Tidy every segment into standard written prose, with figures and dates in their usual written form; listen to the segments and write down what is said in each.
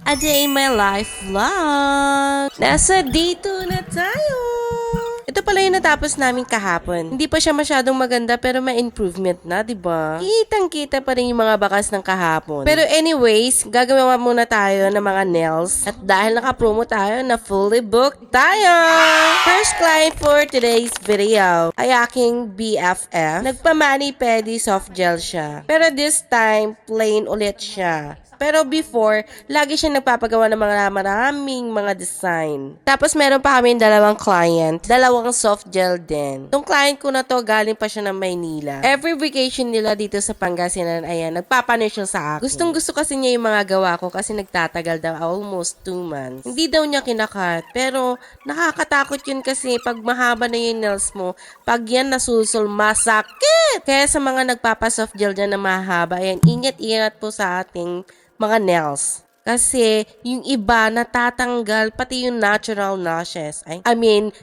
A Day in My Life vlog. Nasa day 2 na tayo. Ito pala yung natapos namin kahapon. Hindi pa siya masyadong maganda pero may improvement na, diba? Kitang-kita pa rin yung mga bakas ng kahapon. Pero anyways, gagawin muna tayo ng mga nails. At dahil naka-promo tayo na fully booked tayo! First client for today's video ay aking BFF. Nagpa-mani-pedi soft gel siya. Pero this time, plain ulit siya. Pero before, lagi siya nagpapagawa ng mga maraming mga design. Tapos meron pa kami dalawang client, dalawang soft gel din. Itong client ko na to, galing pa siya ng Maynila. Every vacation nila dito sa Pangasinan, ayan, nagpapanish siya sa akin. Gustong gusto kasi niya yung mga gawa ko kasi nagtatagal daw almost 2 months. Hindi daw niya kinakat, pero nakakatakot yun kasi pag mahaba na yung nails mo, pag yan nasusul, masakit! Kaya sa mga nagpapa-soft gel dyan na mahaba, ayan, ingat-ingat po sa ating mga nails. Kasi yung iba natatanggal pati yung natural lashes.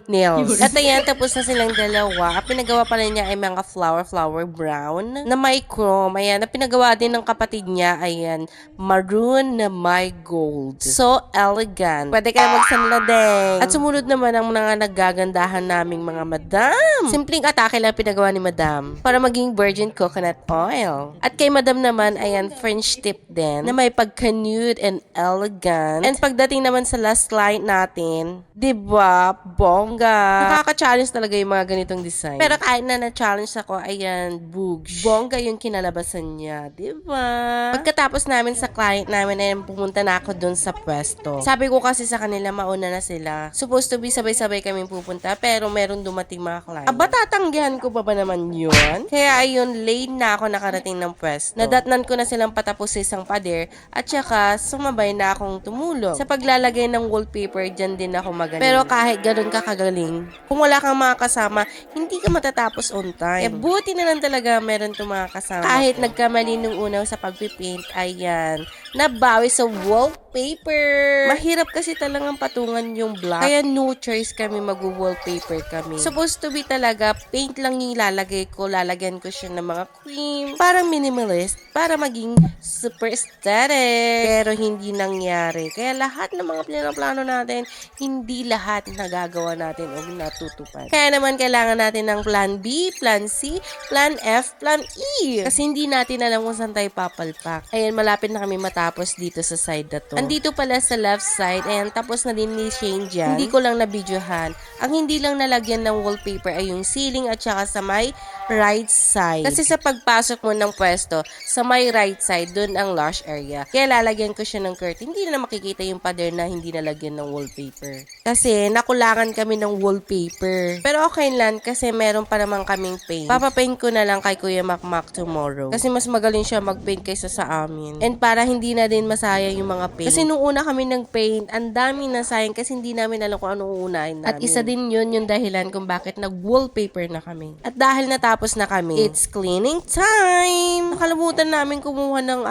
Nails. At ayan, tapos na silang dalawa. Ang pinagawa pala niya ay mga flower brown na may chrome. Ayan, na pinagawa din ng kapatid niya, ayan, maroon na may gold. So elegant. Pwede kayo magsanla din. At sumunod naman ang mga nagagandahan naming mga madam. Simpleng atake lang pinagawa ni madam para maging virgin coconut oil. At kay madam naman, ayan, French tip din na may pagka-nude and elegant. And pagdating naman sa last client natin, diba, bongga. Nakaka-challenge talaga yung mga ganitong design. Pero kahit na na-challenge ako, ayan, boogs. Bongga yung kinalabasan niya, diba? Pagkatapos namin sa client namin, ayan, pumunta na ako dun sa pwesto. Sabi ko kasi sa kanila, mauna na sila. Supposed to be sabay-sabay kaming pupunta, pero meron dumating mga client. Aba, tatanggihan ko pa ba naman yun? Kaya ayun, late na ako nakarating ng pwesto. Nadatnan ko na silang patapos sa isang pader, at saka sumabay na akong tumulong. Sa paglalagay ng wallpaper, dyan din ako magaling. Pero kahit ganun ka kagaling, kung wala kang mga kasama, hindi ka matatapos on time. Buti na lang talaga meron itong mga kasama. Kahit nagkamali nung una sa pagpipaint, ayan, nabawi sa wallpaper. Mahirap kasi talagang patungan yung black. Kaya no choice kami mag-wallpaper kami. Supposed to be talaga, paint lang yung ilalagay ko. Lalagyan ko siya ng mga cream. Parang minimalist. Para maging super aesthetic. Pero hindi nangyari. Kaya lahat ng mga plano natin, hindi lahat nagagawa natin o natutupad. Kaya naman kailangan natin ng plan B, plan C, plan F, plan E. Kasi hindi natin alam kung saan tayo papalpak. Ayan, malapit na kami matapos dito sa side na to. Andito pala sa left side, ayan, tapos na din ni Shane dyan. Hindi ko lang nabidyohan. Ang hindi lang nalagyan ng wallpaper ay yung ceiling at saka sa may right side. Kasi sa pagpasok mo ng pwesto, sa may right side, dun ang lush area. Kaya lalagyan ko siya ng curtain. Hindi na makikita yung pader na hindi nalagyan ng wallpaper. Kasi nakulangan kami ng wallpaper. Pero okay lang kasi meron pa naman kaming paint. Papapaint ko na lang kay Kuya Makmak tomorrow. Kasi mas magaling siya magpaint kaysa sa amin. And para hindi na din masayang yung mga paint. Kasi nung una kami nag-paint, ang dami na sayang kasi hindi namin alam kung anong uunahin namin. At isa din yun yung dahilan kung bakit nag-wallpaper na kami. At dahil natapos na kami, it's cleaning time! Nakalimutan namin kumuha ng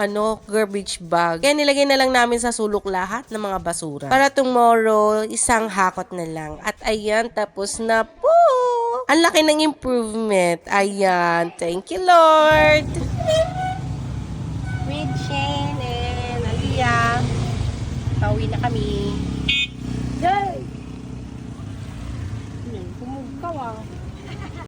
garbage bag. Kaya nilagay na lang namin sa sulok lahat ng mga basura. Para tomorrow, isang hakot na lang. At ayan, tapos na po! Ang laki ng improvement. Ayan, thank you Lord! With Shane and Aliyah, pauwi na kami. Yay!